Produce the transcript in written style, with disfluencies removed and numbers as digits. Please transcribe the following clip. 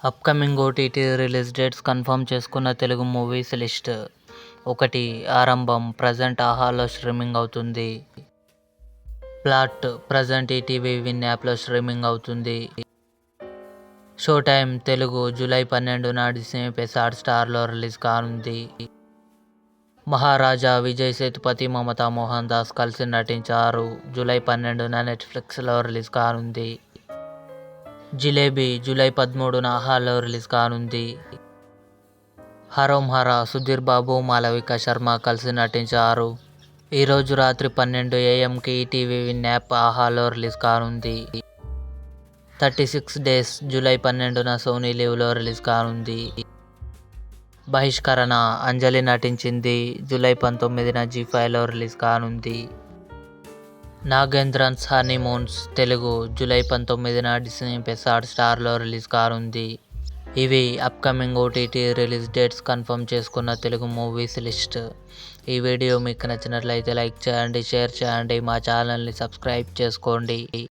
Upcoming OTT release dates confirm చేసుకున్న Telugu movies list. 1. ఆరంభం present ఆహాలో స్ట్రీమింగ్ అవుతుంది. ప్లాట్ ప్రజెంట్ ఈటీవీ విన్ యాప్లో స్ట్రీమింగ్ అవుతుంది. షో టైమ్ తెలుగు జూలై 12న డిస్నీ+ హాట్‌స్టార్లో రిలీజ్ కానుంది. మహారాజా విజయ్ సేతుపతి, మమతా మోహన్ దాస్ కలిసి నటించారు. జూలై 12న నెట్ఫ్లిక్స్లో రిలీజ్ కానుంది. జిలేబీ జూలై 13న ఆహాలో రిలీజ్ కానుంది. హరోం హరా సుధీర్ బాబు, మాళవిక శర్మ కలిసి నటించారు. ఈరోజు రాత్రి 12 AM ఈటీవీ విన్ యాప్ ఆహాలో రిలీజ్ కానుంది. 36 డేస్ జూలై 12న సోనీ లివ్లో రిలీజ్ కానుంది. బహిష్కరణ అంజలి నటించింది. జూలై 19న జీ5లో రిలీజ్ కానుంది. నాగేంద్రన్స్ హనీమూన్స్ తెలుగు జూలై 19న డిస్నీ+ హాట్‌స్టార్లో రిలీజ్ కానుంది. ఇవి upcoming OTT release dates confirm చేసుకున్న తెలుగు మూవీస్ లిస్ట్. ఈ వీడియో మీకు నచ్చినట్లయితే లైక్ చేయండి, షేర్ చేయండి, మా ఛానల్ని సబ్స్క్రైబ్ చేసుకోండి.